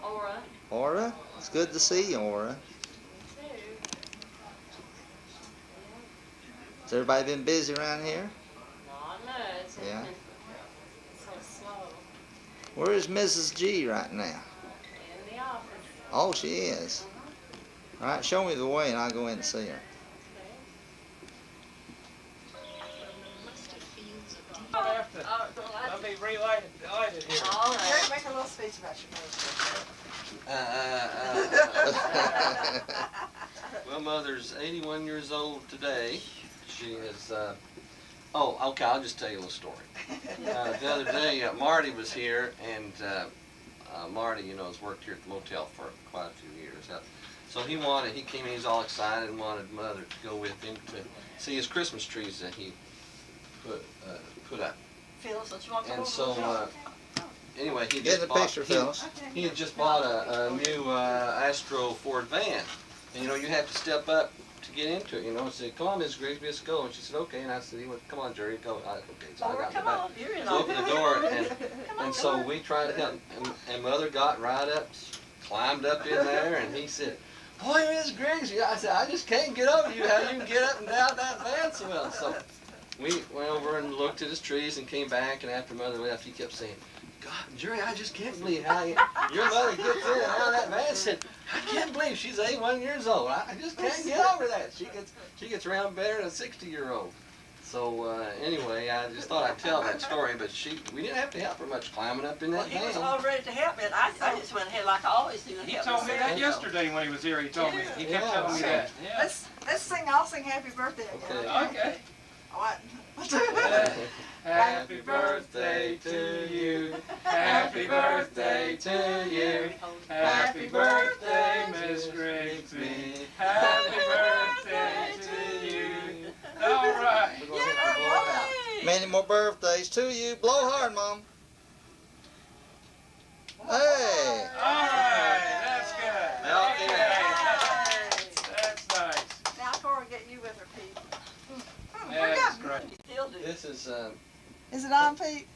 Aura. Aura? It's good to see you, Aura. Me too. Has everybody been busy around here? Not much. Yeah. It's so slow. Where is Mrs. G right now? In the office. Oh, she is. All right, show me the way and I'll go in and see her. I'll be relighted here. All right. Make a little speech about your Well, Mother's 81 years old today. She is, oh, okay, I'll just tell you a little story. The other day, Marty was here, and Marty, you know, has worked here at the motel for quite a few years. So he came in, he's all excited and wanted Mother to go with him to see his Christmas trees that he put up. Phyllis, don't you want to And come so, over? anyway, he Get just the bought, picture, Phyllis. he had just bought a new Astro Ford van. And, you know, you have to step up to get into it, you know, and say, come on, Miss Grigsby, let's go. And she said, okay. And I said, come on, Jerry, go. Okay, so I got in the Come back. on, you're in So opened the door, and so on. we tried to help, and Mother got right up, climbed up in there, and he said, boy, Miss Grigsby, I said, I just can't get over you, how you can get up and down that van so well. So we went over and looked at his trees and came back, and after Mother left, he kept saying, God, Jerry, I just can't believe how your mother gets in and out of that van. I said, I can't believe she's 81 years old. I just can't get over that. She gets around better than a 60-year-old. So anyway, I just thought I'd tell that story, but we didn't have to help her much climbing up in that He was van. all ready to help me, and I just went ahead like I always do. He told me that yesterday when he was here. He told me. He kept telling me that. Yeah. Let's sing. I'll sing Happy Birthday again. Okay. Okay. What? Happy birthday to you. Happy birthday to you. Happy birthday, Miss Grigsby. Happy birthday to you. All right. Many more birthdays to you. Blow hard, Mom. Hey. All right. That's good. Now, That's nice. Now Cora, get you with her, Pete. That's great. You still do. this is, Is it on, Pete?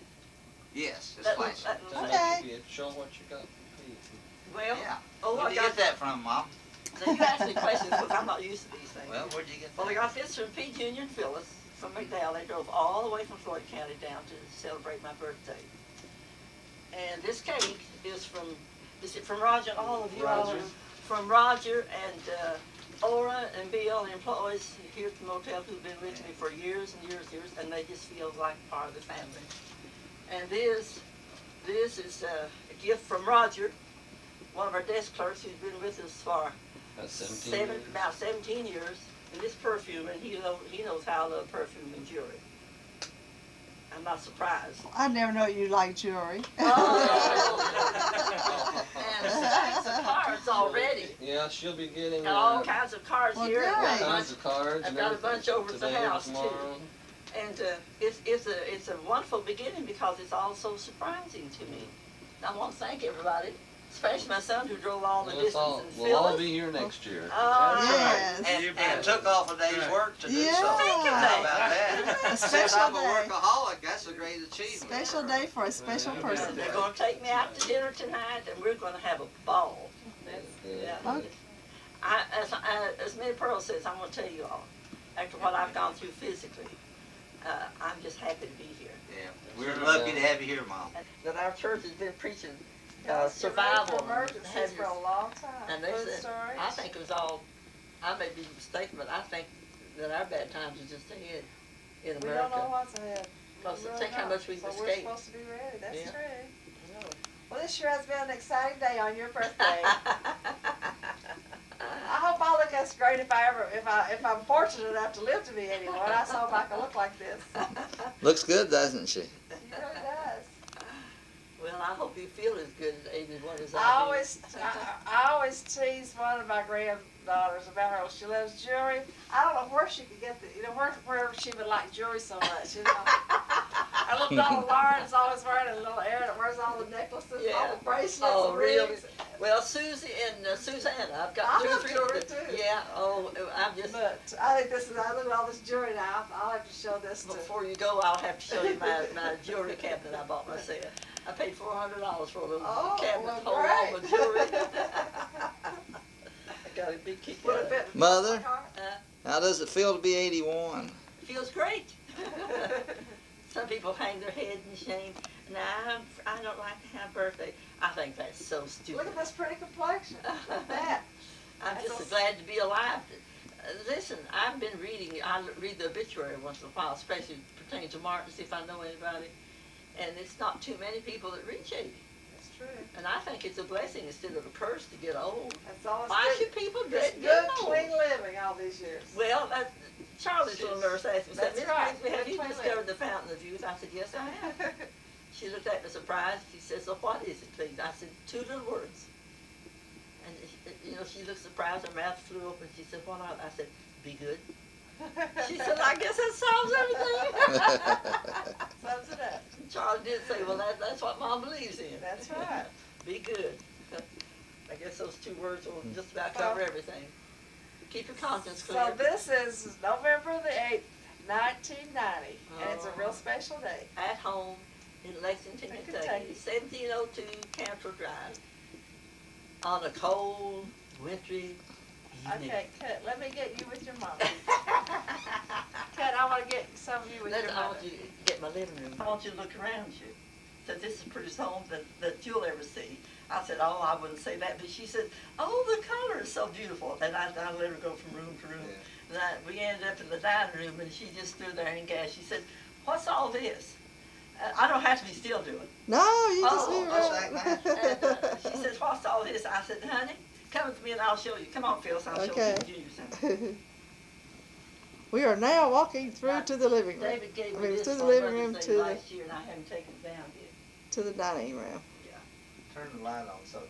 Yes, it's That fine. was- that was- okay. Show what you got. Well, Yeah. oh, Where'd I you got get that from, Mom? Now you ask me questions because I'm not used to these things. Well, where'd you get Well, I that? got this from Pete Jr. and Phyllis from McDowell. They drove all the way from Floyd County down to celebrate my birthday. And this cake is from Roger and all of you all. Roger. From Roger and Aura and Bill, the employees here at the motel who've been with me for years and years and years, and they just feel like part of the family. And this is a gift from Roger, one of our desk clerks who's been with us for About 17 years. about 17 years. And this perfume, and he knows how I love perfume and jewelry. I'm not surprised. I never know you like jewelry. Oh. And stacks of cards already. Yeah, she'll be getting Got all kinds of cards Well, here. good. I've got a all bunch- kinds of cards. I've and got a bunch everything over at the today and house, too. tomorrow. And it's a wonderful beginning because it's all so surprising to me. And I want to thank everybody, especially my son who drove all the Well, distance and we'll all Phyllis. be here next year. Oh, Yes. You And bet. took off a day's Right. work to do Yeah. so. Think of How that. about that? A Since special I'm a day. workaholic, that's a great achievement. Special day for a special Yeah. person. They're going to take me out to dinner tonight, and we're going to have a ball. Yeah. Okay. As Minnie Pearl says, I'm going to tell you all, after what I've gone through physically, I'm just happy to be here. Yeah, we're lucky to have you here, Mom. That our church has been preaching survival. Emergencies for a long time. And they Good said, stories. I think it was all, I may be mistaken, but I think that our bad times are just ahead in We don't know America. what's ahead. Because We really think how don't. much we've So we're escaped. supposed to be ready. That's Yeah. true. Well, this sure has been an exciting day on your birthday. I hope I look as great if I'm fortunate enough to live to be 81. I just hope I can look like this. Looks good, doesn't she? She really does. Well, I hope you feel as good as 81 as I do. I always tease one of my granddaughters about her. She loves jewelry. I don't know where she could get where she would like jewelry so much. Our little daughter Lauren's always wearing a little ear that wears all the necklaces, all the bracelets, Oh, and really? rings. Well, Susie and Susanna, I've I got two or love three. jewelry, too. Yeah. Oh, I'm just. But I think I look at all this jewelry now. I'll have to show this to. Before you go, I'll have to show you my jewelry cabinet I bought myself. I paid $400 for a little cabinet to hold all great. the jewelry big kick Will out it of fit it. the Mother? car? How does it feel to be 81? Feels great. Some people hang their head in shame. Nah, I don't like to have birthday. I think that's so stupid. Look at this pretty complexion. Look at that. I'm just so glad to be alive. Listen, I've been reading, I read the obituary once in a while, especially pertaining to Martin, see if I know anybody. And it's not too many people that reach 80. That's true. And I think it's a blessing instead of a curse to get old. That's all it's Why good. should people It's get good, old? clean living all these years. Well, Charlie's little nurse asked me, said, That's Miss right. Grigsby, have you Good discovered the fountain of youth? I said, yes, I have. She looked at me surprised. She said, so what is it, please? I said, 2 little words. And, she looked surprised. Her mouth flew open. She said, what are they? I said, be good. She said, I guess that solves everything. Sums it up. Charlie did say, well, that's what Mom believes in. That's right. Be good. I guess those 2 words will just about cover everything. Keep your conscience clear. So this is November the 8th, 1990, and it's a real special day. At home in Lexington, In Kentucky, 1702 Cantrell Drive, on a cold, wintry evening. Okay, Cut, let me get you with your mom. Cut, I want to get some of you with your I mother. want you to get my living room. I want you to look around you. Said, this is the prettiest home that you'll ever see. I said, oh, I wouldn't say that. But she said, oh, the color is so beautiful. And I let her go from room to room. Yeah. And we ended up in the dining room, and she just stood there and gasped. She said, what's all this? I don't have to be still doing. No, you just Oh, be that's right. And she said, what's all this? I said, honey, come with me and I'll show you. Come on, Phyllis, I'll Okay. show you something. We are now walking through to the living room, David gave I me mean, this to the on living Mother's room, Day to the last year, and I haven't taken it down yet. to the dining room. Turn the light on. So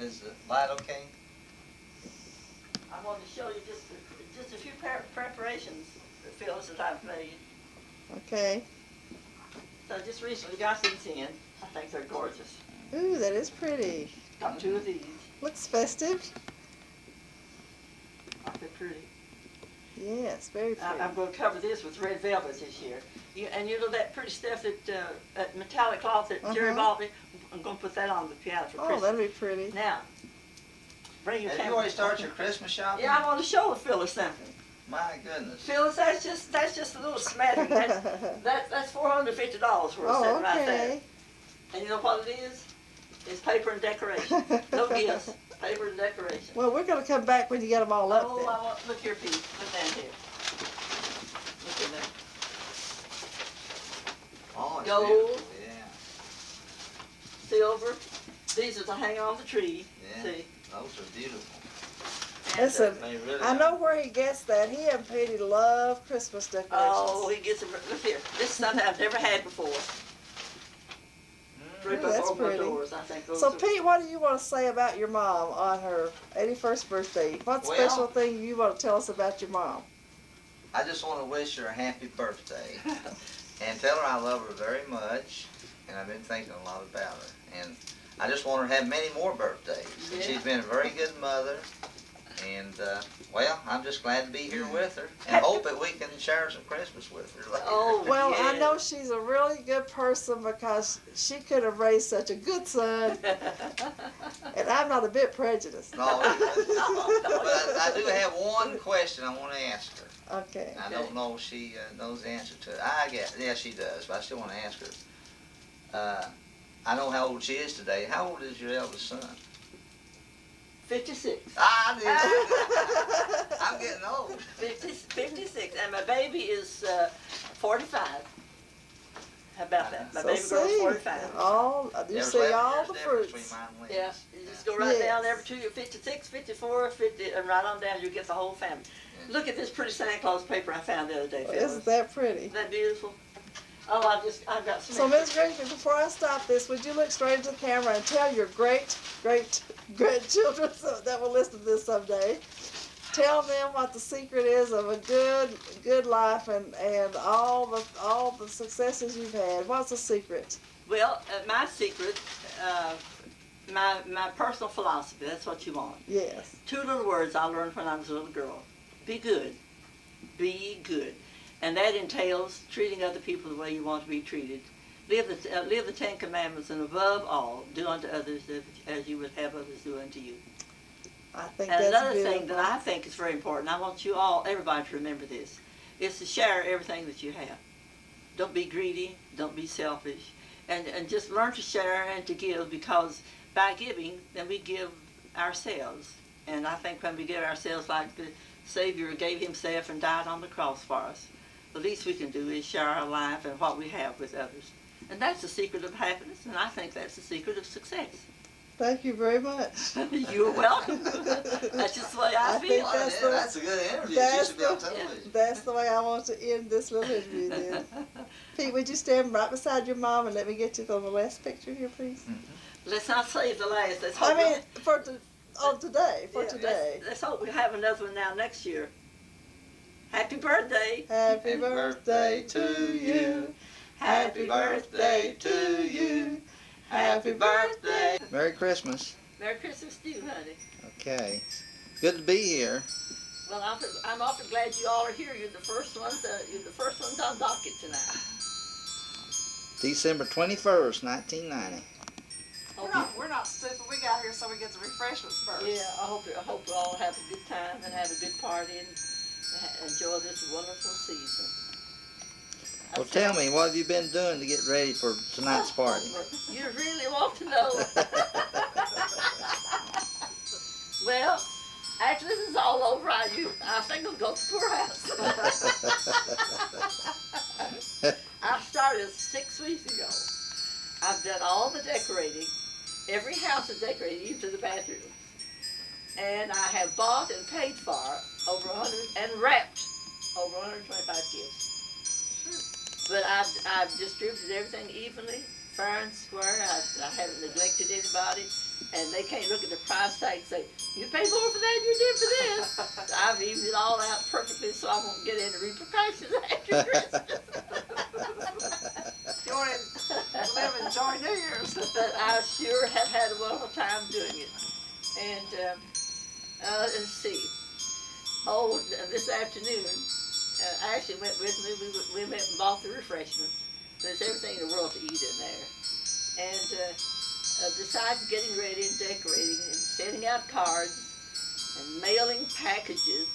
is the light okay? I wanted to show you just a few preparations that Phyllis that I've made. Okay. So I just recently got these in. I think they're gorgeous. Ooh, that is pretty. Got 2 of these. Looks festive. Aren't they pretty? Yes, very pretty. I'm going to cover this with red velvet this year. And you know that pretty stuff that metallic cloth that Jerry Uh-huh. bought me? I'm going to put that on the piano for Oh, Christmas. that'll be pretty. Now, bring your Have you camera. already started your Christmas shopping? Yeah, I want to show Phyllis something. My goodness. Phyllis, that's just a little smattering. That's $450 worth sitting Oh, right there. okay. And you know what it is? It's paper and decoration. No gifts, paper and decoration. Well, we're going to come back when you get them all up Oh, there. I want, look here, Pete. Look down here. Look in there. Oh, it's Gold. beautiful. Yeah. Silver. These are to hang on the tree. Yeah. See? Those are beautiful. And, Listen, They really I are. know where he gets that. He and Petey love Christmas decorations. oh, he gets them. Look here. This is something I've never had before. Three Ooh, by that's 4 by pretty. doors. I think those So, are. Pete, what do you want to say about your mom on her 81st birthday? What Well- special thing you want to tell us about your mom? I just want to wish her a happy birthday and tell her I love her very much, and I've been thinking a lot about her. And I just want her to have many more birthdays. And Yeah. she's been a very good mother, and well, I'm just glad to be here with her, and hope that we can share some Christmas with her later. Oh, Well, I yeah. know she's a really good person because she could have raised such a good son, and I'm not a bit prejudiced. No, but I do have one question I want to ask her. Okay. I don't know if she knows the answer to it. I guess, yeah, she does, but I still want to ask her. I know how old she is today. How old is your eldest son? 56. I did. I'm getting old. 56. And my baby is 45. How about that? My So baby girl's see, 45. you There's see 11 all years the difference fruits. between mine and Leah's. Yeah, you just go right down Yes. every 2, you're 56, 54, 50, and right on down, you get the whole family. Yeah. Look at this pretty Santa Claus paper I found the other day, Phyllis. Isn't that pretty? Isn't that beautiful? Oh, I've got some. So, Ms. Grigsby, before I stop this, would you look straight into the camera and tell your great grandchildren that will listen to this someday, tell them what the secret is of a good life and all the successes you've had. What's the secret? Well, my secret, my personal philosophy, that's what you want. Yes. 2 little words I learned when I was a little girl. Be good. Be good. And that entails treating other people the way you want to be treated. Live the 10 Commandments, and above all, do unto others as you would have others do unto you. I think And that's another beautiful. thing that I think is very important, I want you all, everybody to remember this, is to share everything that you have. Don't be greedy, don't be selfish, and just learn to share and to give, because by giving, then we give ourselves. And I think when we give ourselves like the Savior gave himself and died on the cross for us, the least we can do is share our life and what we have with others. And that's the secret of happiness, and I think that's the secret of success. Thank you very much. You're welcome. That's just the way I I think feel. that's That's a good interview. She that's should be on the- television. That's the way I want to end this little interview then. Pete, would you stand right beside your mom and let me get you on the last picture here, please? Let's not save the last. Let's hope I mean, today, for yeah, today. Let's hope we have another one now next year. Happy birthday. Happy birthday to you. Happy birthday to you. Happy birthday. Merry Christmas. Merry Christmas to you, honey. Okay. Good to be here. Well, I'm awfully glad you all are here. You're the first ones. You're the first ones on docket tonight. December 21st, 1990. We're not stupid. We got here so we get the refreshments first. Yeah, I hope we all have a good time and have a good party and enjoy this wonderful season. Well, tell me, what have you been doing to get ready for tonight's party? You really want to know? Well, after this is all over, I think I'll go to the poorhouse. I started 6 weeks ago. I've done all the decorating. Every house is decorated, even to the bathrooms. And I have bought and paid for over 100 and wrapped over 125 gifts. But I've distributed everything evenly, fair and square. I haven't neglected anybody, and they can't look at the price tag and say, "You paid more for that than you did for this." So I've evened it all out perfectly, so I won't get any repercussions after Christmas. You want to live and enjoy New Year's. But I sure have had a wonderful time doing it. And let's see. Oh, this afternoon, Ashley went with me. We went and bought the refreshments. There's everything in the world to eat in there. And besides getting ready and decorating and sending out cards and mailing packages,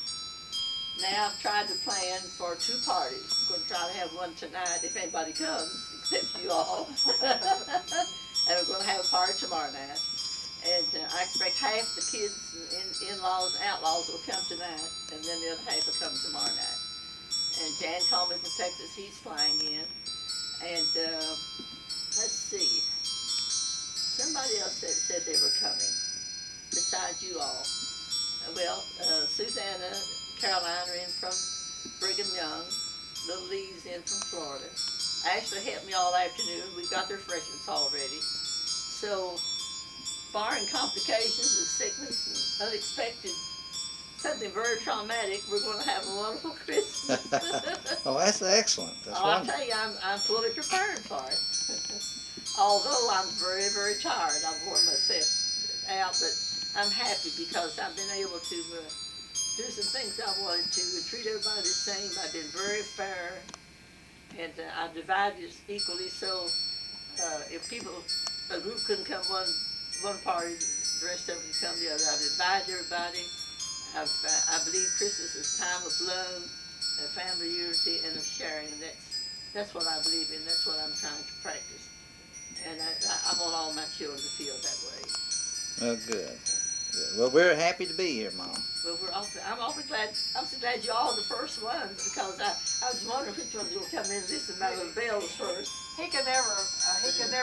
now I've tried to plan for 2 parties. I'm going to try to have one tonight if anybody comes, except you all. And we're going to have a party tomorrow night. And I expect half the kids and in-laws and outlaws will come tonight, and then the other half will come tomorrow night. And Jan called me from Texas. He's flying in. And let's see. Somebody else said they were coming, besides you all. Well, Susanna, Caroline are in from Brigham Young. Little Lee's in from Florida. Ashley helped me all afternoon. We've got the refreshments already. So, barring complications of sickness and unexpected, something very traumatic, we're going to have a wonderful Christmas. Oh, that's excellent. That's I'll wonderful. tell you, I'm fully prepared for it. Although I'm very, very tired. I've worn myself out, but I'm happy because I've been able to do some things I wanted to, treat everybody the same. I've been very fair, and I've divided it equally, so if a group couldn't come one party, the rest of them can come the other. I've divided everybody. I believe Christmas is a time of love, of family unity, and of sharing, and that's what I believe in. That's what I'm trying to practice. And I want all my children to feel that way. Oh, good. Well, we're happy to be here, Mom. Well, I'm awfully glad. I'm so glad you're all the first ones, because I was wondering which ones will come in and listen to my little bells first. He could never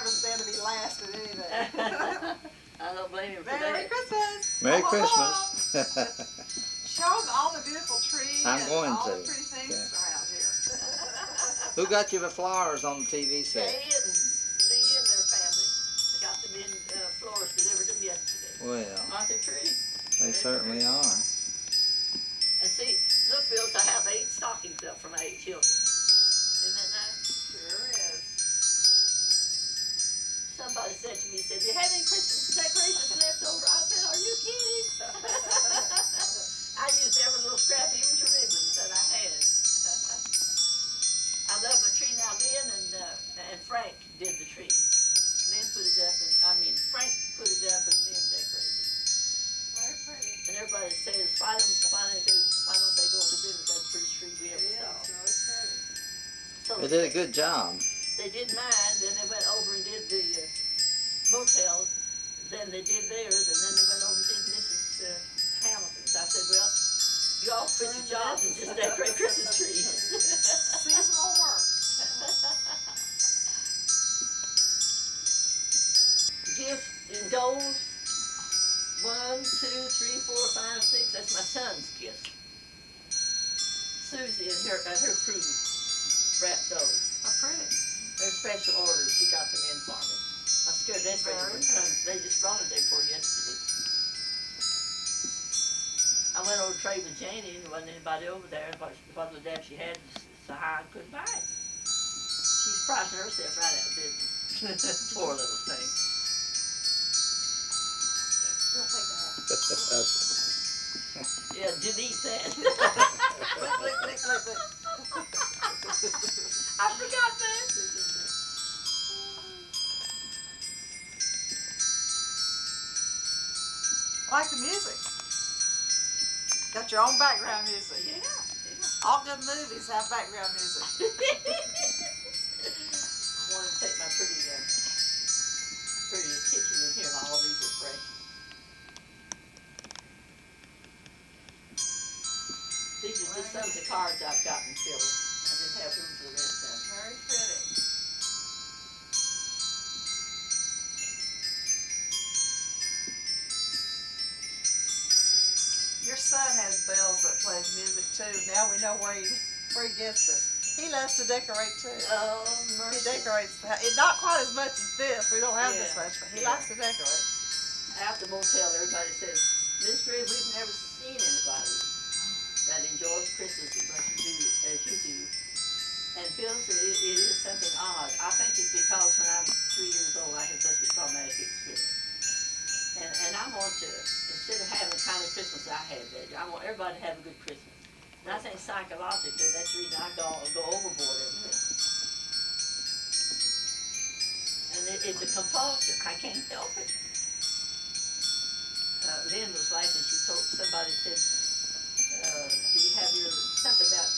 stand to be last at anything. I don't blame him for Merry that. Christmas. Merry Ho, ho, ho. Christmas. Show them all the beautiful trees I'm and going all to. the pretty things Okay. around here. Who got you the flowers on the TV set? Jay and Lee and their family. I got them in Florida, delivered them yesterday. Well, Aren't they pretty? they certainly are. And see, look, Phyllis, I have 8 stockings up for my 8 children. Isn't that nice? Sure is. Somebody said to me, do you have any Christmas decorations left over? I said, are you kidding? I used every little scrap, even to ribbons that I had. I love my tree now. Lynn and Frank did the tree. Lynn put it up, Frank put it up and Lynn decorated it. Very pretty. everybody says, why don't they go into business? That's the prettiest tree we ever Yeah, saw. it's really pretty. So They did a good job. they did mine, then they went over and did the motels, then they did theirs, and then they went over and did Mrs. Hamilton's. I said, well, you all quit your jobs and just decorate Christmas trees. Seasonal work. Gifts in gold, 1, 2, 3, 4, 5, 6, that's my son's gift. Susie and her crew wrapped those. How pretty. They're special orders, she got them in for me. I scared they wouldn't come, they just brought it day before yesterday. I went over to trade with Janie and there wasn't anybody over there, and what little dab she had was so high I couldn't buy it. She's pricing herself right out of business. Poor little thing. We'll take that. Yeah, delete that. Click, click, click, click, click. I forgot that. I like the music. Got your own background music. Yeah, yeah. All good movies have background music. I wanted to take my pretty kitchen in here, and all these are fresh. These are just some of the cards I've gotten filled. I didn't have room for the rest of them. Very pretty. Your son has bells that plays music too. Now we know where he gets this. He loves to decorate too. Oh, He mercy. decorates the house. Not quite as much as this. We don't have this Yeah. much, but he Yeah. likes to decorate. At the motel, everybody says, Miss Gray, we've never seen anybody that enjoys Christmas as much as you do. And Phil said it is something odd. I think it's because when I was 3 years old, I had such a traumatic experience. And I want to, instead of having the kind of Christmas I had that year, I want everybody to have a good Christmas. And I think psychologically, that's the reason I go overboard everything. And it's a compulsion. I can't help it. Lynn was laughing. She told somebody said, "Do you have your something about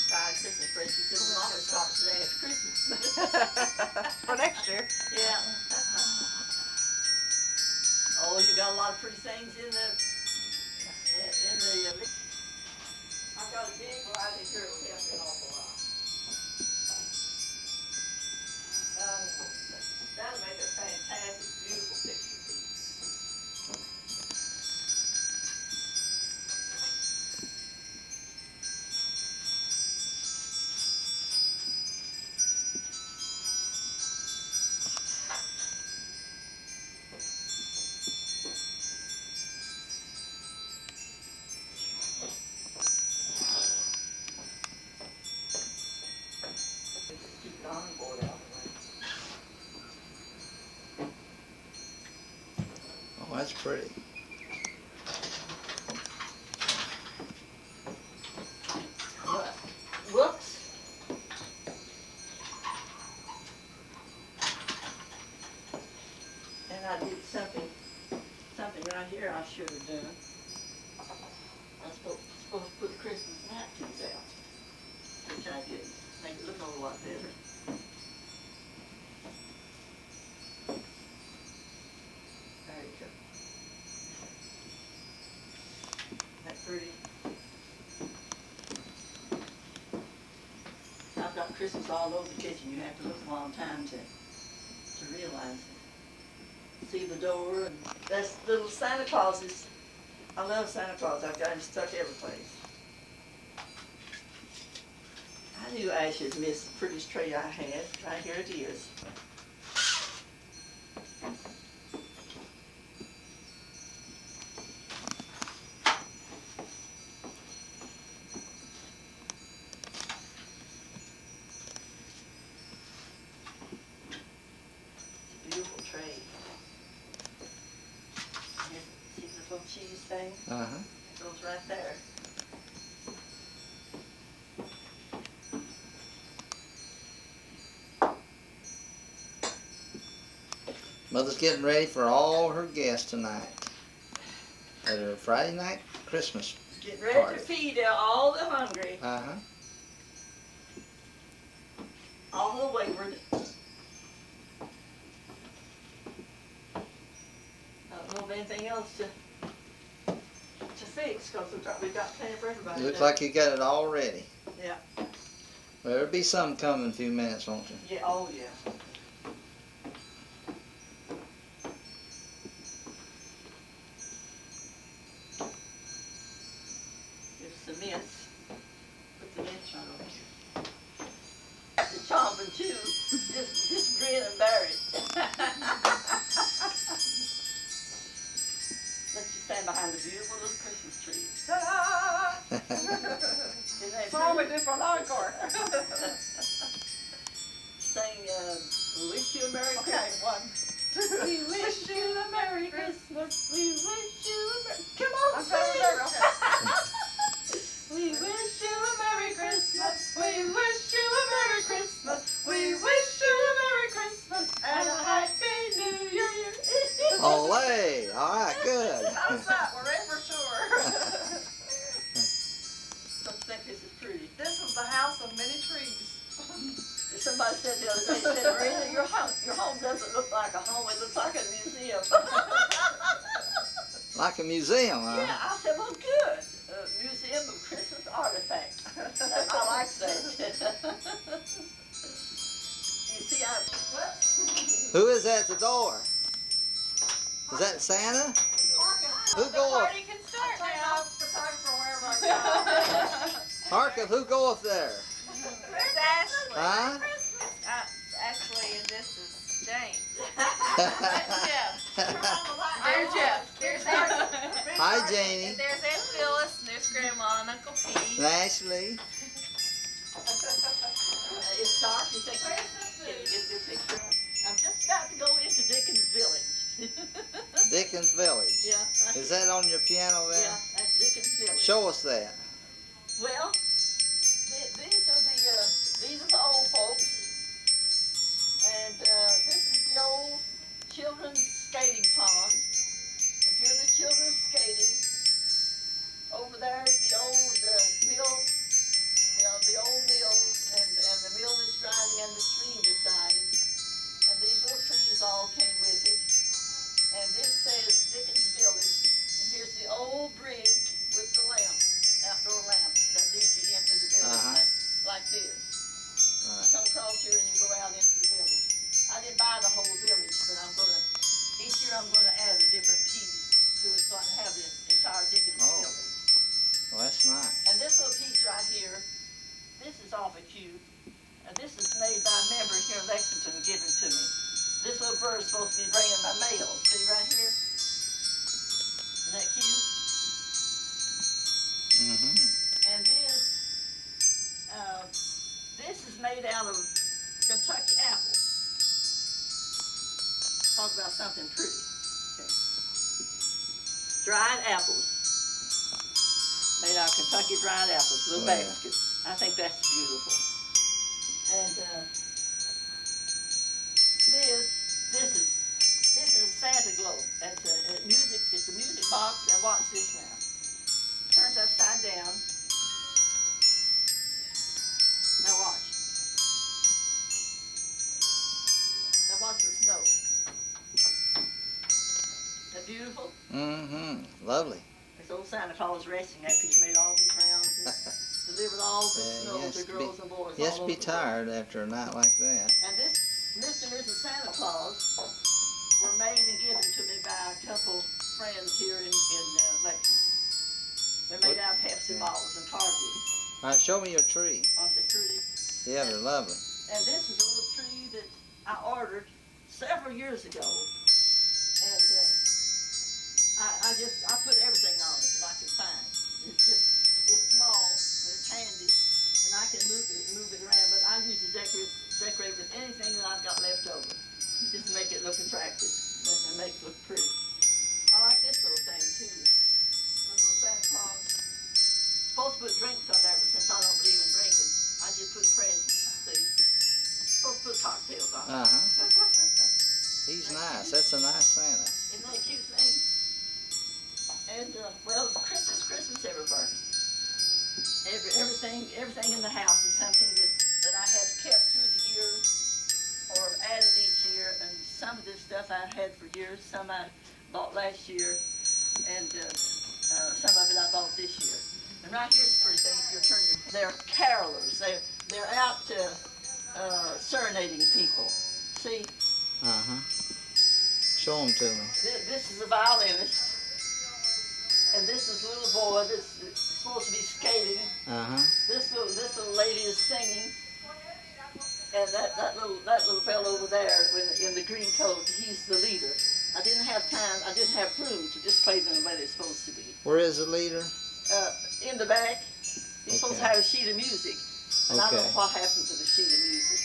buying Christmas presents?" She said, "Well, Mama starts today after Christmas." For next year. Yeah. Oh, you got a lot of pretty things in the. I've got a big variety here. Will help me an awful lot. That'll make a fantastic, beautiful picture piece. Keep the awning board out of the way. Oh, that's pretty. What? Whoops. And I did something right here I should have done. I was supposed to put Christmas napkins out, which I didn't. Make it look a whole lot better. There you go. That pretty? I've got Christmas all over the kitchen. You have to look a long time to realize it. See the door, and that's little Santa Clauses. I love Santa Claus. I've got him stuck every place. I knew Ashes missed the prettiest tray I had. Right here it is. Beautiful tray. See the little cheese thing? Uh-huh. It goes right there. Mother's getting ready for all her guests tonight. at a Friday night Christmas. Getting ready Party. to feed all the hungry, Uh-huh. all the wayward. I don't know of anything else to fix, because we've got plenty for everybody. Looks now. like you got it all ready. Yeah. Well, there'll be some coming in a few minutes, won't you? Yeah, oh yeah. Here's some mints. Put the mints right over here. The chomping too. Just grin and bear it. Let you stand behind the beautiful little Christmas tree. Isn't that That's all we pretty? do for an encore. Sing, we wish you a Merry Okay, Christmas. one. We wish you a Merry Christmas. We wish you a Merry... Come on, I'm sing! sorry, We wish you a Merry Christmas. We wish you a Merry Christmas. We wish you a Merry Christmas and a Happy New Year. Olay! All right, good. How's that? We're in for sure. Don't think this is pretty. This is the house of many trees. Somebody said the other day, said, Marena, your home doesn't look like a home. It looks like a museum. Like a museum, huh? Yeah, I said, well, good. Museum of Christmas artifacts. I like that. You see, Who is at the door? Is that Santa? Who The goeth? party can start now. The party from wherever I go. Hearken, who goeth there? It's Ashley. Huh? Actually, and this is Jane. Jeff. There's Jeff. There's Ashley. Hi, Janie. And there's Aunt Phyllis, and there's Grandma and Uncle Pete. And Ashley. it's dark. You think, get a good picture. I'm just about to go into Dickens Village. Dickens Village. Yeah. Is that on your piano there? Yeah, that's Dickens Village. Show us that. Well, these are the old folks, and this is the old children's skating pond. And here the children skating. Over there is the old mill, the old mill, and the mill is driving and the stream beside it. And these little trees all came with it. And this says Dickens Village. And here's the old bridge with the lamps, outdoor lamps that lead you into the village like this. Right. You come across here and you go out into the village. I didn't buy the whole village, but each year I'm gonna add a different piece to it so I can have the entire Dickens Village. Well, that's nice. And this little piece right here, this is awfully cute. And this is made by a member here in Lexington given to me. This little bird is supposed to be bringing my mail. See right here? Isn't that cute? Mm-hmm. And this is made out of Kentucky apples. Talk about something pretty. Okay. Dried apples. Made out of Kentucky dried apples, little Yeah. basket. I think that's beautiful. And this is a Santa globe. It's a music box, and watch this now. Turns upside down. Now watch. Now watch the snow. Isn't that beautiful? Mm-hmm. Lovely. This old Santa Claus racing after he's made all these rounds and delivered all the snow to girls and boys Yes, all be over the world. tired after a night like that. And this Mr. and Mrs. Santa Claus were made and given to me by a couple friends here in Lexington. They're made out of Pepsi bottles and cardboard. All right, show me your tree. Aren't they pretty? Yeah, they're lovely. And this is a little tree that I ordered several years ago. And I put everything on it that I could find. It's small, but it's handy, and I can move it around. But I usually decorate with anything that I've got left over, just to make it look attractive and make it look pretty. I like this little thing too. This little Santa Claus. Supposed to put drinks on there, but since I don't believe in drinking, I just put presents. See, supposed to put cocktails on. Uh-huh. He's nice. That's a nice Santa. Isn't that a cute thing? And well, Christmas everywhere. Everything in the house is something that I have kept through the years or added each year. And some of this stuff I had for years, some I bought last year, and some of it I bought this year. And right here's a pretty thing. If you'll turn they're carolers. They're out serenading people. See? Show them to me. This is a violinist. And this is a little boy that's supposed to be skating. This little lady is singing. And that little fellow over there in the green coat, he's the leader. I didn't have room to just play them the way they're supposed to be. Where is the leader? In the back. He's supposed to have a sheet of music. And I don't know what happened to the sheet of music.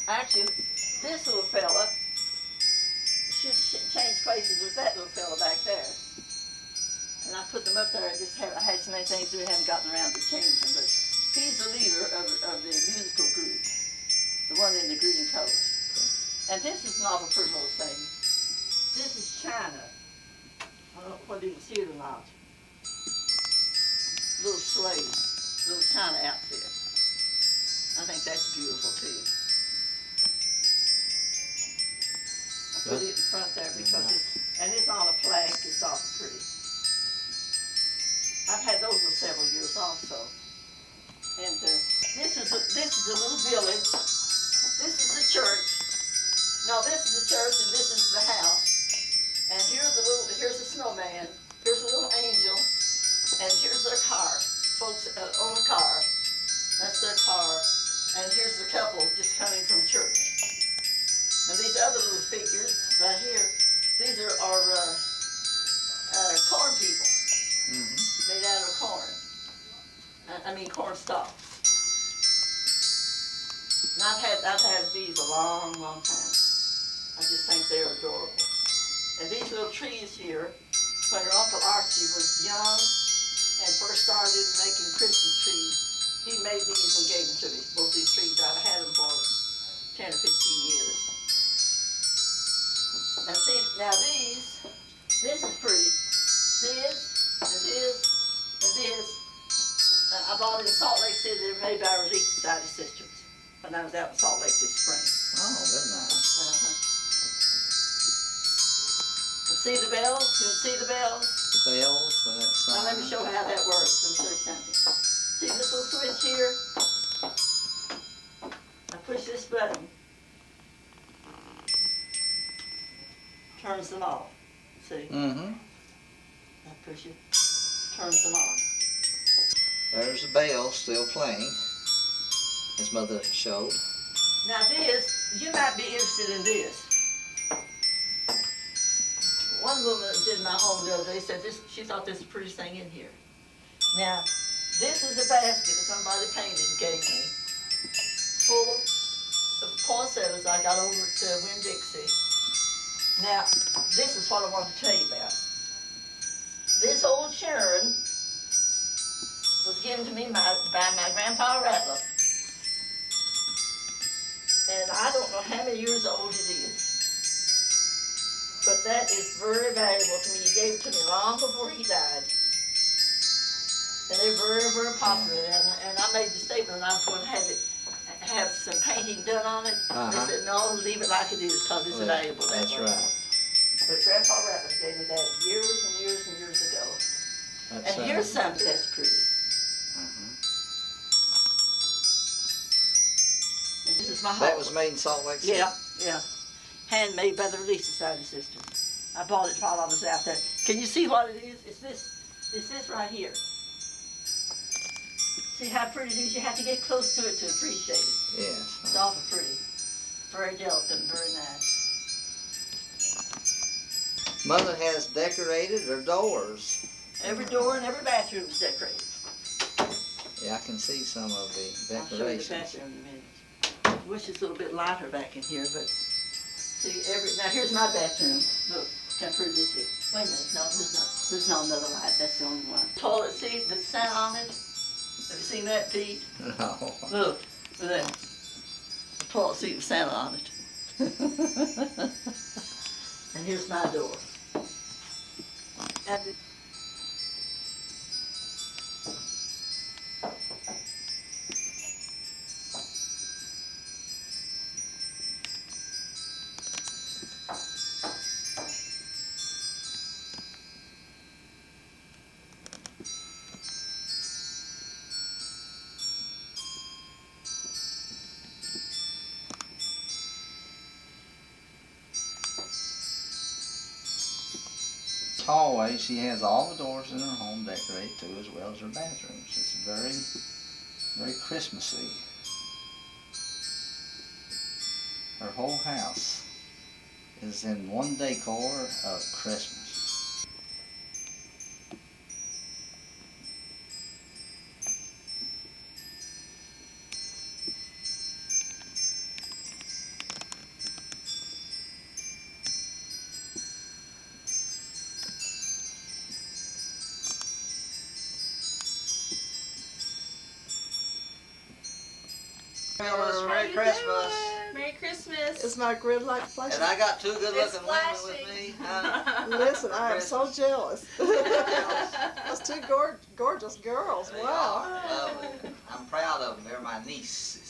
Actually, this little fella should change places with that little fella back there. And I put them up there. I had so many things to do, I haven't gotten around to change them. But he's the leader of the musical group, the one in the green coat. And this is not a pretty little thing. This is China. I don't know whether you can see it or not. Little slave, little China outfit. I think that's beautiful too. I put it in front there because it's on a plaque. It's awful pretty. I've had those for several years also. And this is a little village. This is the church. No, this is the church and this is the house. And here's a snowman. Here's a little angel. And here's their car. Folks own a car. That's their car. And here's the couple just coming from church. And these other little figures right here, these are corn people. Made out of corn. I mean corn stalks. And I've had these a long, long time. I just think they're adorable. And these little trees here, when her Uncle Archie was young and first started making Christmas trees, he made these and gave them to me. Both these trees, I've had them for 10 or 15 years. And see, now this is pretty. This, and this, and this. I bought it in Salt Lake City. They were made by Relief Society Sisters when I was out in Salt Lake this spring. Oh, very nice. See the bells? Can you see the bells? Bells for that sign. Now let me show how that works. Let me show you something. See this little switch here? I push this button. Turns them off. See? I push it. Turns them on. There's the bell still playing, as Mother showed. Now this, you might be interested in this. One woman that did my home the other day said she thought this was the prettiest thing in here. Now, this is a basket that somebody painted and gave me, full of poinsettias I got over at Winn-Dixie. Now, this is what I want to tell you about. This old churn was given to me by my grandpa Rattler. And I don't know how many years old it is. But that is very valuable to me. He gave it to me long before he died. And they're very, very popular. And I made the statement that I was going to have some painting done on it. They said, no, leave it like it is because it's valuable. That's right. But Grandpa Rattler gave me that years and years and years ago. And here's something that's pretty. And this is my home. That was made in Salt Lake City? Yeah. Handmade by the Relief Society Sisters. I bought it while I was out there. Can you see what it is? It's this right here. See how pretty it is? You have to get close to it to appreciate it. Yes. It's awful pretty. Very delicate and very nice. Mother has decorated her doors. Every door and every bathroom is decorated. Yeah, I can see some of the I'll show you the decorations. bathroom in a minute. I wish it's a little bit lighter back in here, but see, now here's my bathroom. Look, how pretty this is. Wait a minute, no, there's not another light, that's the only one. Toilet seat with sound on it. Have you seen that, Pete? No. Look at that. The toilet seat with sound on it. And here's my door. And hallway, she has all the doors in her home decorated too, as well as her bathrooms. It's very, very Christmassy. Her whole house is in one decor of Christmas. Merry Christmas. Merry Christmas. Is my grid light flashing? And I got two good It's looking women with flashing. me. Huh? Listen, I am so jealous. Those two gorgeous girls. They Wow. are lovely. I'm proud of them. They're my nieces.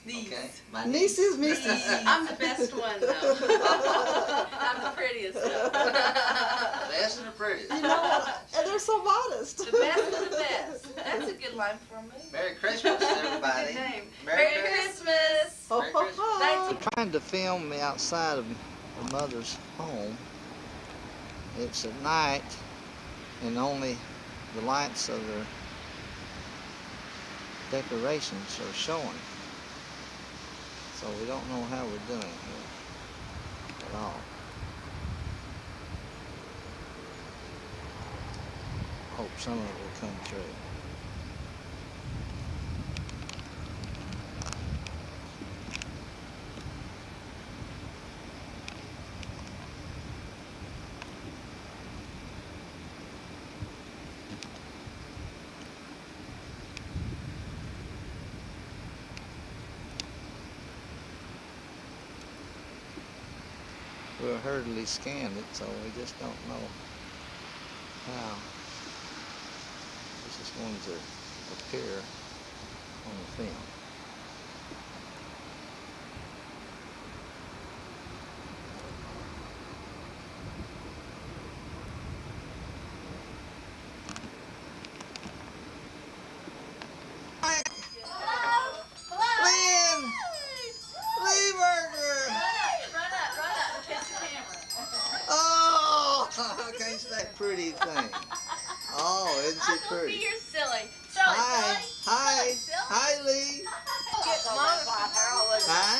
Okay? My Nieces, nieces. I'm the best one though. I'm the prettiest though. The best and the prettiest. You know what? And they're so modest. The best of the best. That's a good line for me. Merry Christmas, everybody. Good name. Merry Merry Christmas. Ho, Merry ho, Christmas. ho. I'm trying to film the outside of the mother's home. It's at night, and only the lights of their decorations are showing. So we don't know how we're doing here at all. Hope some of it will come true. We'll hurriedly scan it, so we just don't know how this is going to appear on the film. Lynn! Lee Burger! Run up, and kiss the camera. Oh, I can't say pretty thing. Oh, isn't she Uncle B, pretty? you're silly. Hi, hi, Silly. hi, Lee. Get Hi.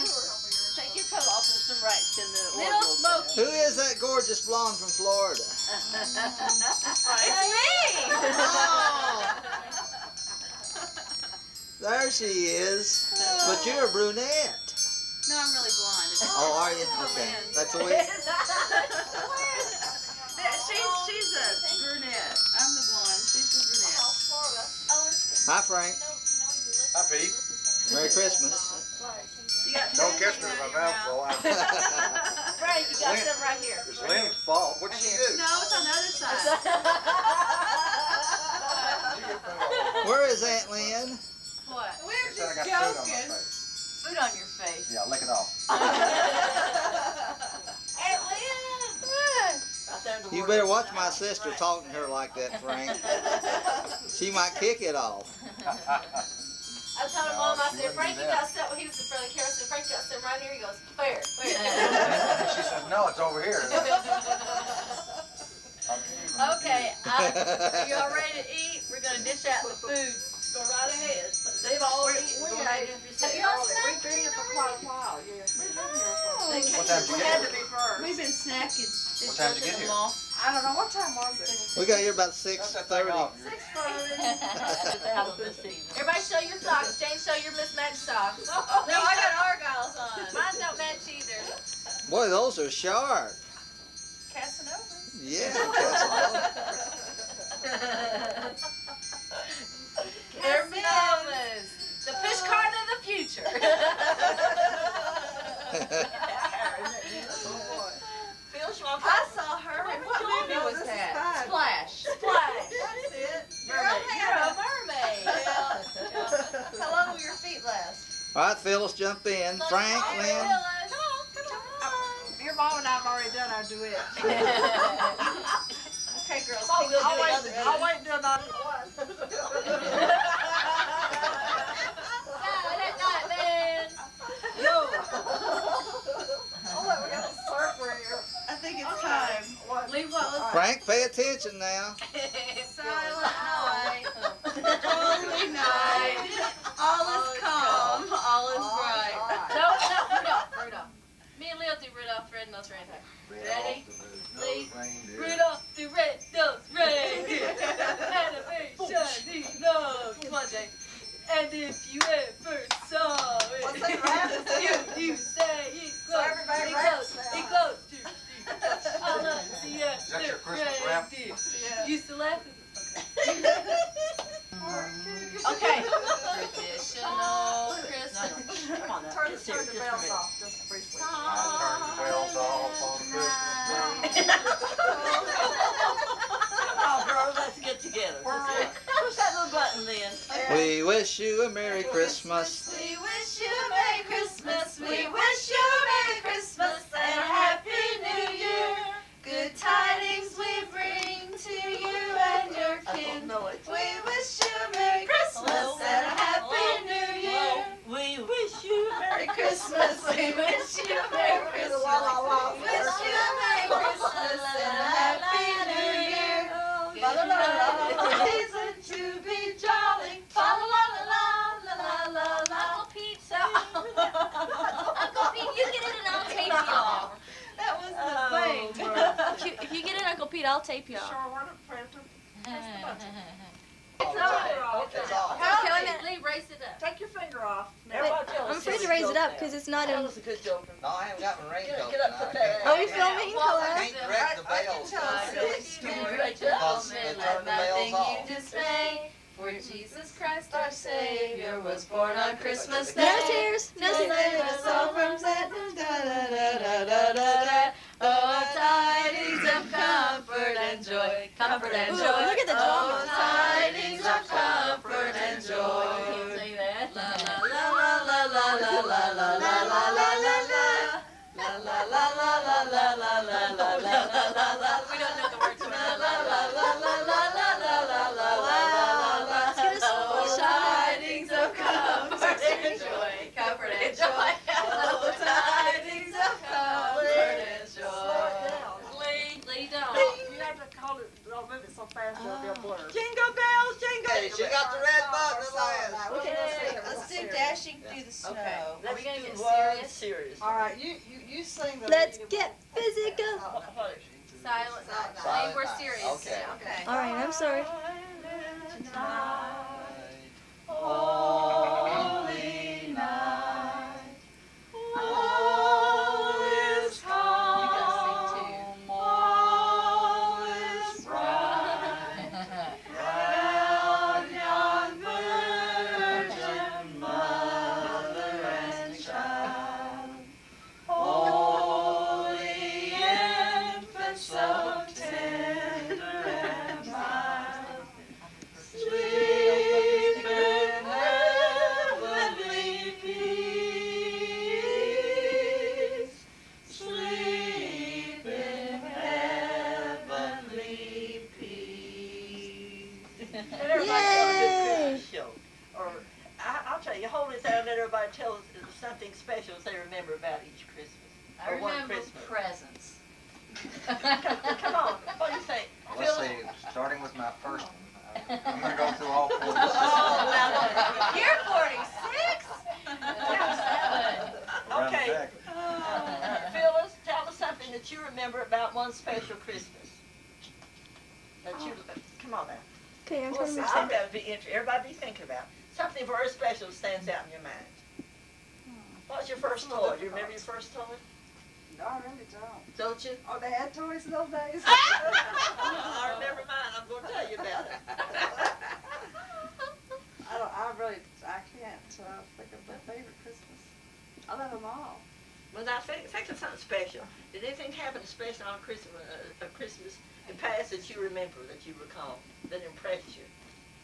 Take your coat off and some racks in the Little wardrobe. Smokey. Who is that gorgeous blonde from Florida? It's me. Oh, there she is. But you're a brunette. No, I'm really blonde. Oh, are you? Okay, that's a wig. She's a brunette. I'm the blonde. She's the brunette. Hi, Frank. Hi, Pete. Merry Christmas. You got Don't two catch me hanging with out my your mouth full. Frank, you got some right here. It's Lynn's fault. What'd she do? No, it's on the other side. Where is Aunt Lynn? What? She We're said I just got food on my joking. face. Food on your face. Yeah, lick it off. Aunt Lynn. You better watch my sister talking to her like that, Frank. She might kick it off. I told No, Mom, I she said, wouldn't Frank, do you that. got something. He was in front of the camera. I said, Frank, you got something right here. He goes, where? She said, no, it's over here. Okay, you all ready to eat? We're gonna dish out the food. Go right ahead. They've all eaten. we Go ate. ahead and Have y'all We've been here for quite a while, yes. We've been here for They What time did you We get had here? to be first. We've been snacking. What time did you get here? I don't know, what time was it? We got here about Shut that thing 6:30. off. 6:30. out this evening. Everybody show your socks. Jane, show your mismatched socks. No, I got Argyles on. Mine don't match either. Boy, those are sharp. Casanova. Yeah, Casanova. They're Canova's. The push cart of the future. I saw her. What movie No, was this is that? fine. Splash. Splash. That's it. You're a mermaid. How long will your feet last? All right, Phyllis, jump in. Frank, Lynn. Your mom and I have already done our duet. Okay, girls. I'll we'll do wait, another I'll wait until 9:01. Silent night, man. Oh, look, we got a surfer here. I think it's time. What? Lee, what was Frank, pay attention now. Silent night. Holy night. All is calm. All is bright. No, Rudolph. Me and Leo do Rudolph, Red-Nosed Reindeer. Ready? Please. Rudolph the Red-Nosed Reindeer had a very shiny nose. Come on, Jay. And if you ever saw it, What's that rap? you say it So everybody raps now. It goes. I love the Is that your Christmas rap? reindeer. Yeah. Used to laugh. Okay. Traditional Christmas. Come on now. Turn Get the serious. bells Just a off just briefly. I turned the bells off on Christmas Day. Come on, bro. Let's get together. Push that little button then. We wish you a Merry Christmas. We wish you a Merry Christmas. We wish you a Merry Christmas and a Happy New Year. Good tidings we bring to you and your I kin. don't know it. We wish you a Merry Christmas and a Happy New Year. We wish you a Merry Christmas. We wish you a Merry Christmas. La, la, la. We wish you a Merry Christmas and a Happy New Year. La, la, la, la, la. Reason to be jolly. Fa la la la la la la la. Uncle Pete, Uncle Pete, you get it and I'll tape y'all. That was the thing. If you get it, Uncle Pete, I'll tape y'all. Sure, what a present. It's It's on. Okay, wait a minute. Lee, raise it up. Take your finger off. Everybody tell us I'm afraid a to good raise it joke up now. because it's not Tell in. us a good joke. No, I haven't got my raincoat Get up, put tonight. that Are we filming, I Colette? can't direct the bells. tell us. Because they turn the bells off. Dismay, for Jesus Christ our Savior was born on Christmas Day. No tears. No To tears. save us all from sin. Oh, tidings of comfort and joy. Comfort and Ooh, joy. look at the Oh, drama. tidings of comfort and joy. You can't say that. La la la la la la la la la la la la la. La la la la la la la la la la la la. We don't know the words. La la la la la la la la la la la la. Let's get a Oh, shot. tidings of comfort and joy. Comfort and joy. Oh, tidings of comfort and joy. Lee, don't. You have to call it, don't move it so fast it'll be a blur. Jingle bells, jingle. Hey, she got the red button at last. We can just sing it real Let's do serious. Dashing Through the Snow. Okay. Are we gonna get One serious? serious. All right, you sing the. Let's lead. get physical. Silent night. Silent Lee, we're night. serious Okay. now. Okay. All right, I'm sorry. Holy night, all is calm. You gotta sing too. All is bright. Round yon virgin mother and child. Holy infant, so tender and mild. Sleep in heavenly peace. Sleep in heavenly peace. Let everybody tell a good Christmas show. Or I'll tell you, hold it there and let everybody tell us something special they remember about each Christmas. I Or one remember Christmas. presents. Come on, what do you think? Let's see, starting with my first one. I'm gonna go through all 46. Oh, now, You're 46? Around okay. back. Phyllis, tell us something that you remember about one special Christmas. That you, come on now. Okay, I'm Well, trying to I'll mix be everybody be thinking about something very special stands out in your mind. What was your first toy? Do you remember your first toy? No, I really don't. Don't you? Oh, they had toys in those days? I remember mine. I'm going to tell you about it. I can't think of my favorite Christmas. I love them all. Well, now think of something special. Did anything happen special on Christmas, Christmas in past that you remember, that you recall, that impressed you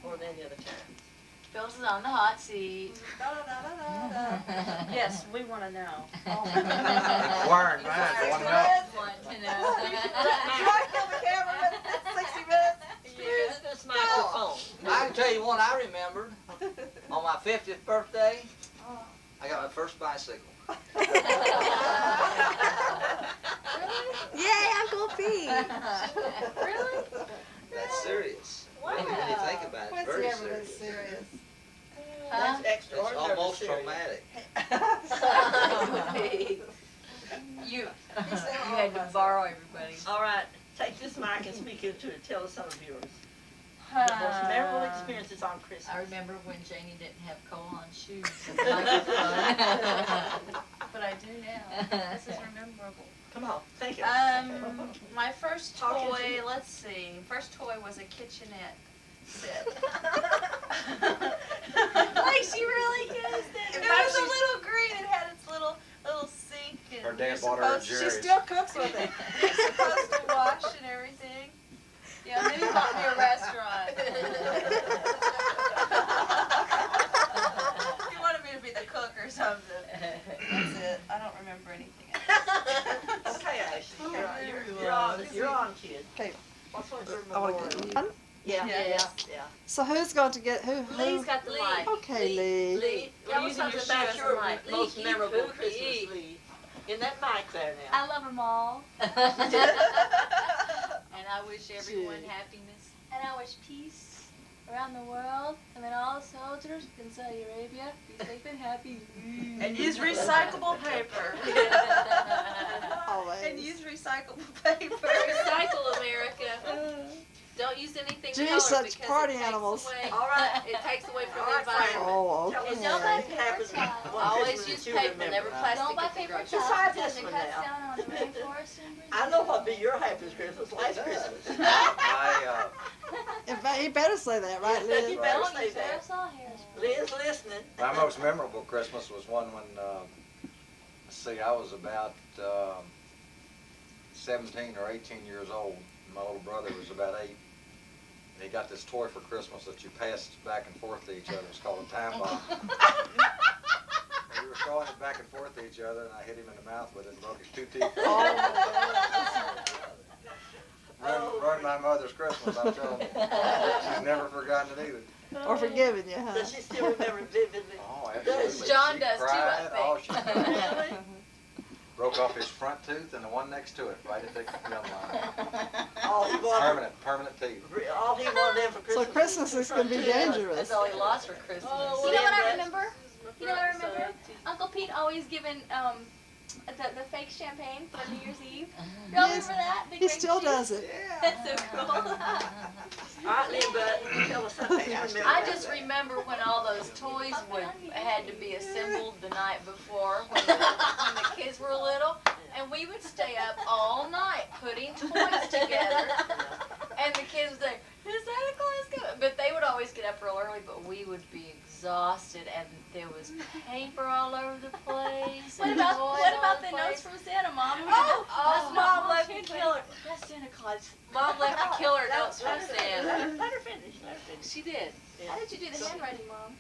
more than any other time? Phyllis is on the hot seat. Yes, we want to know. Inquiring minds want to know. Want to know. Right on the camera, 60 minutes. Use this microphone. I can tell you one I remembered. On my 50th birthday, I got my first bicycle. Really? Yay, Uncle Pete. Really? That's serious. Wow. When you think about it, What's very ever been serious. serious? Huh? That's It's extraordinary. almost traumatic. You had to borrow everybody's. All right, take this mic and speak into it. Tell us some of yours. Your most memorable experiences on Christmas. I remember when Janie didn't have koan shoes and a microphone. But I do now. This is rememberable. Come on, think it. My first Talk toy, into it. let's see. First toy was a kitchenette set. Like she really used it. It was a little green. It had its little sink. And Her dad you're bought her a supposed- Jerry's. She still cooks with it. You're supposed to wash and everything. Yeah, and then he bought me a restaurant. He wanted me to be the cook or something. That's it. I don't remember anything else. Okay, Ashley, you're on, kid. Okay. What's one of your I wanna memorable? get one. Yeah, Yeah. yeah. So who's going to get who? Lee's got the Lee. mic. Okay, Lee. Lee, Tell we're us using something your about shoes your as mic. most Lee, memorable keep Christmas, cookie. Lee. In that mic there now. I love them all. And I wish everyone happiness. And I wish peace around the world. And then all the soldiers in Saudi Arabia be safe and happy. And use recyclable paper. Always. And use recyclable paper. Recycle America. Don't use anything Gee, colored such because party it takes animals. Away, All right. it takes away from All the right, Frank. environment. Oh, Tell us okay. Don't buy something happened paper one Always Christmas use that you paper, remember. never plastic. Don't buy at the paper grocery towels Besides because this it one cuts now. down on the rainforest in Brazil. I know what'd be your happiest Christmas, last Christmas. He better say that, right, You Liz? better Don't say use that. aerosol hairspray. Liz listening. My most memorable Christmas was one when, let's see, I was about 17 or 18 years old. My little brother was about 8. And he got this toy for Christmas that you passed back and forth to each other. It's called a time bomb. And we were throwing it back and forth to each other, and I hit him in the mouth with it and broke his 2 teeth. Ruined my mother's Christmas, I'm telling you. She's never forgotten it either. Or forgiving you, huh? Does she still remember vividly? Oh, absolutely. John She does too, I cried. think. Oh, she cried. Really? Broke off his front tooth and the one next to it, right at the gum line. All he wanted, Permanent teeth. all he wanted them for So Christmas. Christmas is going to be dangerous. That's all he lost for Christmas. You know what I Linda. remember? You know what I remember? Uncle Pete always giving the fake champagne for New Year's Eve. Y'all Yes. remember that? Big He grape still sheet? does it. That's so cool. All right, Lynn, but tell us something you remember. I just remember when all those toys had to be assembled the night before when the kids were little, and we would stay up all night putting toys together. And the kids would say, "Is Santa Claus coming?" But they would always get up real early, but we would be exhausted, and there was paper all over the place. What and about toys what all about over the place. notes from Santa, Mom? Oh, Mom left me killer. killer. That's Santa Claus. Mom left me killer notes from Santa. Let her finish. Let her finish. She did. How did you do the handwriting, Mom?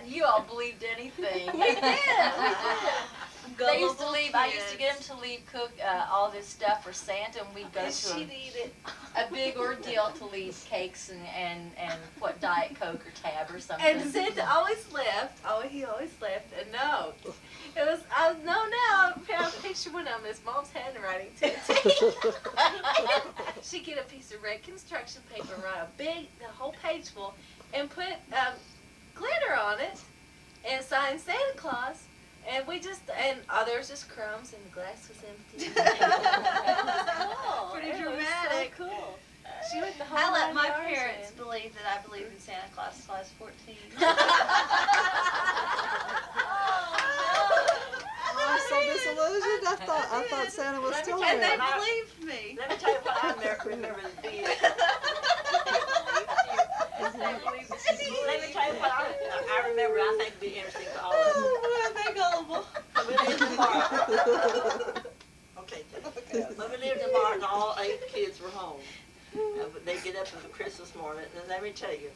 You all believed anything. We did. They used to leave. I used to get them to leave all this stuff for Santa, and we'd go And to she'd eat it. a big ordeal to leave cakes and what Diet Coke or Tab or something. And Santa always left. Oh, he always left a note. It was, I know now, I found a picture one on this Mom's handwriting too. She'd get a piece of red construction paper, write the whole page full, and put glitter on it, and sign Santa Claus. And we just, there was just crumbs, and the glass was empty. It was cool. Pretty It was dramatic. So cool. She went the whole I let 9 my yards parents in. believe that I believed in Santa Claus till I was 14. I'm so disillusioned. I thought Santa was still And they there. believed me. Let me tell you what I remember the being. Let me tell you what I remember. I think would be interesting for all of us. Oh, they gullible. When we lived in Martin. Okay. When we lived in Martin, all 8 kids were home. But they get up for Christmas morning, and let me tell you,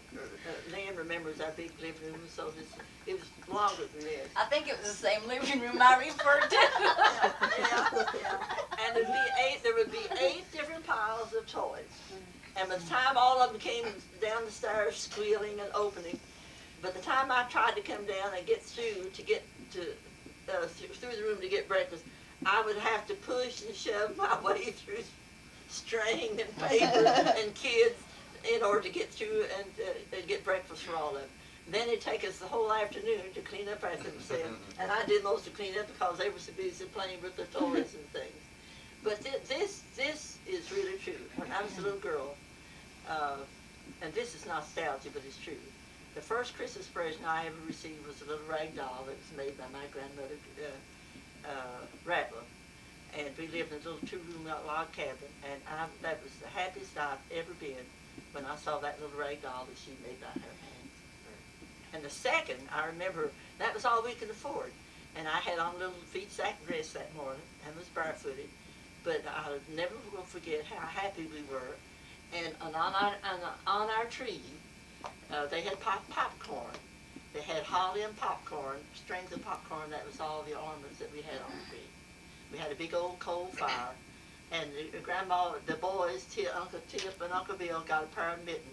Lynn remembers our big living room, so it was longer than this. I think it was the same living room I referred to. Yeah. And there would be 8 different piles of toys. And by the time all of them came down the stairs squealing and opening, by the time I tried to come down and get through to get to through the room to get breakfast, I would have to push and shove my way through string and paper and kids in order to get through and get breakfast for all of them. Then it'd take us the whole afternoon to clean up after themselves, and I did most of the cleaning up because they were so busy playing with their toys and things. But this is really true. When I was a little girl, and this is nostalgia, but it's true. The first Christmas present I ever received was a little rag doll that was made by my grandmother, Rattler. And we lived in a little two-room log cabin, and that was the happiest I've ever been when I saw that little rag doll that she made by her hands. And the second, I remember, that was all we could afford. And I had on a little feet sack dress that morning and was barefooted. But I never will forget how happy we were. And on our tree, they had popcorn. They had holly and popcorn, strings of popcorn. That was all the ornaments that we had on the tree. We had a big old coal fire. And Grandma, the boys, Uncle Tip and Uncle Bill got a pair of mittens.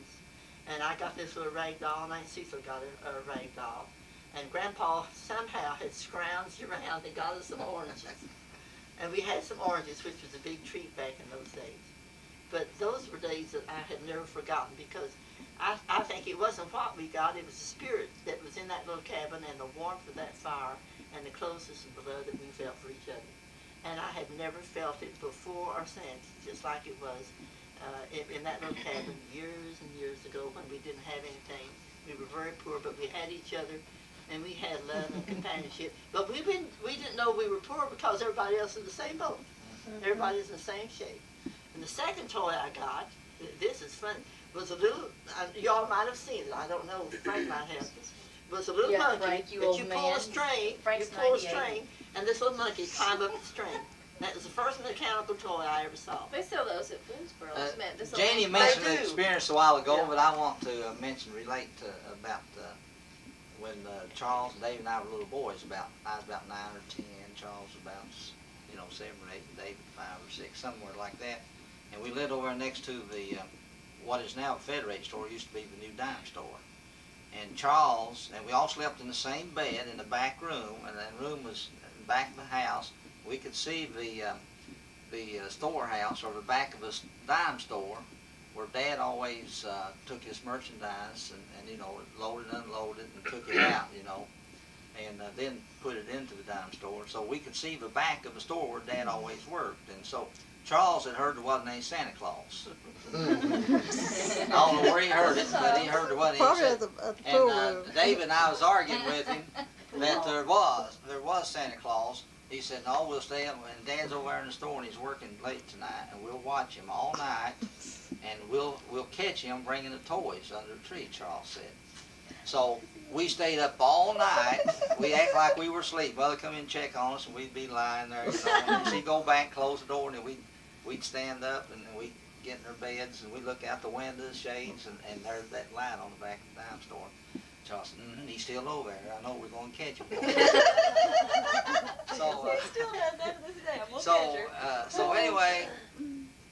And I got this little rag doll, and Aunt Cecil got a rag doll. And Grandpa somehow had scrounged around and got us some oranges. And we had some oranges, which was a big treat back in those days. But those were days that I had never forgotten, because I think it wasn't what we got, it was the spirit that was in that little cabin and the warmth of that fire and the closeness and the love that we felt for each other. And I had never felt it before or since, just like it was in that little cabin years and years ago when we didn't have anything. We were very poor, but we had each other, and we had love and companionship. But we didn't know we were poor because everybody else was in the same boat. Everybody was in the same shape. And the second toy I got, this is funny, was a little, y'all might have seen it, I don't know, Frank might have, was a little Yeah, monkey Frank, you that old you pull a man. string, Frank's you pull a 98. string, and this little monkey climbed up the string. That was the first mechanical toy I ever saw. They sell those at Boonesboro. Janie mentioned They an do. experience a while ago, Yeah. but I want to relate to about when Charles and Dave and I were little boys. I was about 9 or 10. Charles was about 7 or 8, and David 5 or 6, somewhere like that. And we lived over next to the what is now a Federated store. Used to be the new dime store. And Charles and we all slept in the same bed in the back room, and that room was in the back of the house. We could see the storehouse, or the back of a dime store, where Dad always took his merchandise and loaded, unloaded, and took it out, and then put it into the dime store. So we could see the back of the store where Dad always worked. And so Charles had heard there wasn't any Santa Claus. I don't know where he heard it, but he heard there wasn't any. Probably at the pool room. And David and I was arguing with him that there was Santa Claus. He said, no, we'll stay up, and Dad's over there in the store, and he's working late tonight, and we'll watch him all night, and we'll catch him bringing the toys under the tree, Charles said. So we stayed up all night. We act like we were asleep. Mother come in and check on us, and we'd be lying there, and she'd go back, close the door, and then we'd stand up, and we'd get in our beds, and we'd look out the windows, shades, and there's that light on the back of the dime store. Charles said, he's still over there. I know we're going to catch him. Still has that to this day. We'll So anyway,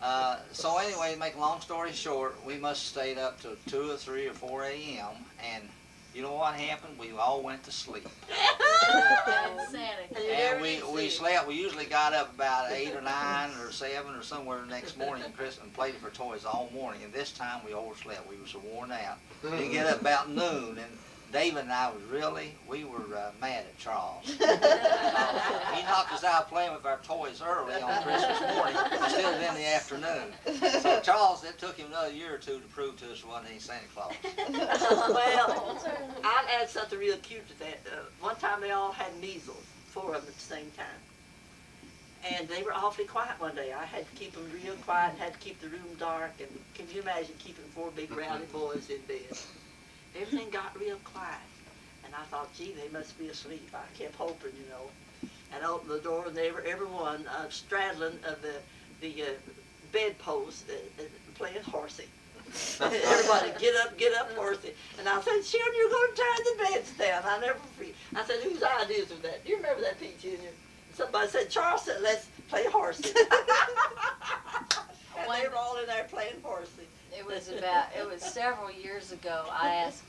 to make a long story short, we must have stayed up till 2 or 3 or 4 a.m. and you know what happened? We all went to sleep. And we slept. We usually got up about 8 or 9 or 7 or somewhere the next morning and played for toys all morning. And this time we overslept. We were so worn out. We get up about noon, and David and I we were mad at Charles. He knocked us out playing with our toys early on Christmas morning instead of in the afternoon. So Charles, it took him another year or two to prove to us there wasn't any Santa Claus. Well, I'd add something real cute to that. One time they all had measles, 4 of them at the same time. And they were awfully quiet one day. I had to keep them real quiet and had to keep the room dark. And can you imagine keeping 4 big rowdy boys in bed? Everything got real quiet. And I thought, gee, they must be asleep. I kept hoping, And I opened the door, and everyone straddling the bedpost playing horsey. Everybody, get up, horsey. And I said, children, you're going to turn the beds down. I never forget. I said, whose ideas was that? Do you remember that, Pete Jr.? Somebody said, Charles said, let's play horsey. And they were all in there playing horsey. It was several years ago. I asked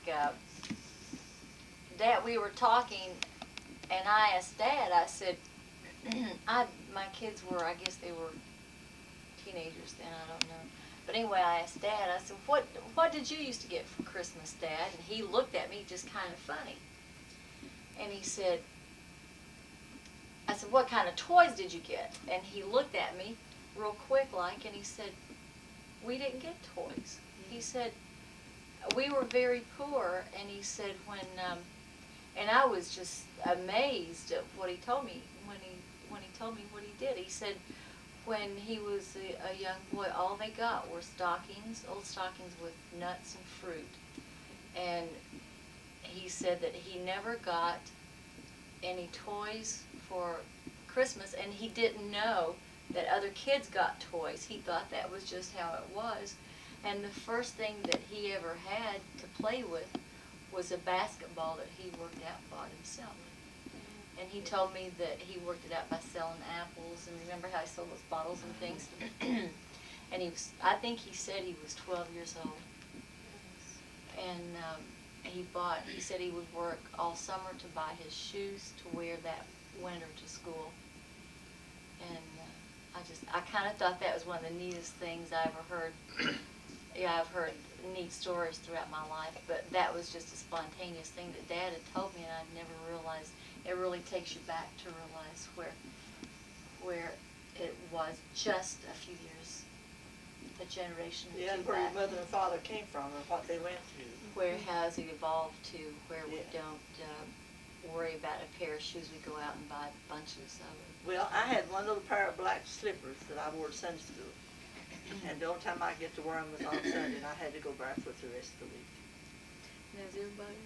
Dad, we were talking, and I asked Dad, I said, My kids were, I guess they were teenagers then, I don't know. But anyway, I asked Dad, I said, what did you used to get for Christmas, Dad? And he looked at me just kind of funny. And he said, I said, what kind of toys did you get? And he looked at me real quick like, and he said, we didn't get toys. He said, we were very poor, and he said and I was just amazed at what he told me when he told me what he did. He said when he was a young boy, all they got were old stockings with nuts and fruit. And he said that he never got any toys for Christmas, and he didn't know that other kids got toys. He thought that was just how it was. And the first thing that he ever had to play with was a basketball that he worked out and bought himself. And he told me that he worked it out by selling apples, and remember how he sold those bottles and things? And I think he said he was 12 years old. And he said he would work all summer to buy his shoes to wear that winter to school. And I kind of thought that was one of the neatest things I ever heard. Yeah, I've heard neat stories throughout my life, but that was just a spontaneous thing that Dad had told me, and I'd never realized. It really takes you back to realize where it was just a few years, a generation or two Yeah, and where back. your mother and father came from and what they went through. Where has it evolved to where we Yeah. don't worry about a pair of shoes, we go out and buy bunches of them. Well, I had one little pair of black slippers that I wore to Sunday school. And the only time I get to wear them was on Sunday, and I had to go barefoot the rest of the week. Knows everybody?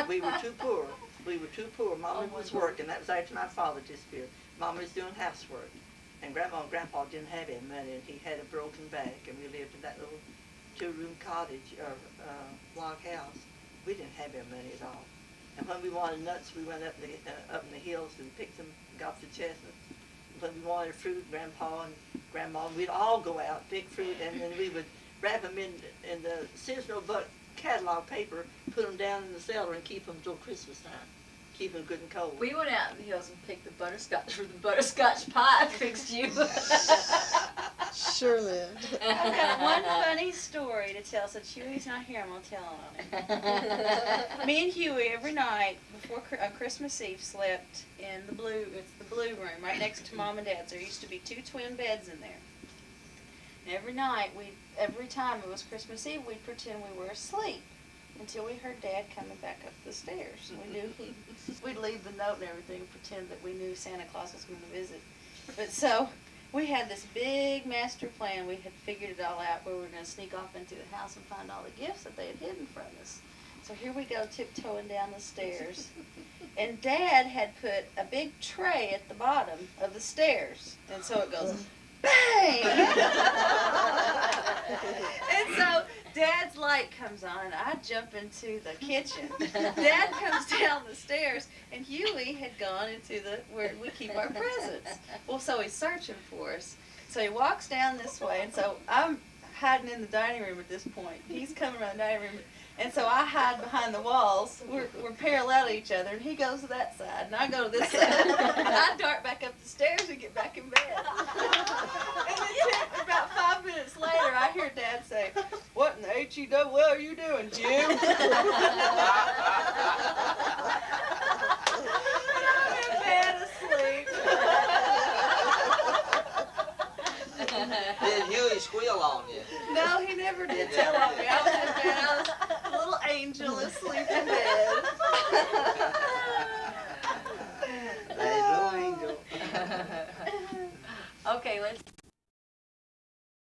We were too poor. We were too poor. Mommy Oh, was my working. That was after my father disappeared. Mommy was doing housework. And Grandma and Grandpa didn't have any money, and he had a broken back, and we lived in that little two-room cottage or log house. We didn't have any money at all. And when we wanted nuts, we went up in the hills and picked them, got the chestnuts. When we wanted fruit, Grandpa and Grandma, we'd all go out, pick fruit, and then we would wrap them in the Sears Roebuck catalog paper, put them down in the cellar, and keep them till Christmas time. Keep them good and cold. We went out in the hills and picked the butterscotch for the butterscotch pie I fixed you. Sure lived. I've got one funny story to tell, so Huey's not here, I'm going to tell on him. Me and Huey, every night before Christmas Eve, slept in the blue room, right next to Mom and Dad's. There used to be 2 twin beds in there. And every night, every time it was Christmas Eve, we'd pretend we were asleep until we heard Dad coming back up the stairs. We knew we'd leave the note and everything and pretend that we knew Santa Claus was going to visit. But so we had this big master plan. We had figured it all out where we were going to sneak off into the house and find all the gifts that they had hidden from us. So here we go, tiptoeing down the stairs. And Dad had put a big tray at the bottom of the stairs. And so it goes, bang! And so Dad's light comes on, and I jump into the kitchen. Dad comes down the stairs, and Huey had gone into where we keep our presents. Well, so he's searching for us. So he walks down this way, and so I'm hiding in the dining room at this point. He's coming around the dining room, and so I hide behind the walls. We're parallel to each other, and he goes to that side, and I go to this side. And I dart back up the stairs and get back in bed. And then about 5 minutes later, I hear Dad say, "What in the H-E-double are you doing, Jim?" And I'm in bed asleep. Did Huey squeal on you? No, he never did tell on me. I was in bed. I was a little angel asleep in bed. Hey, little angel. Okay, let's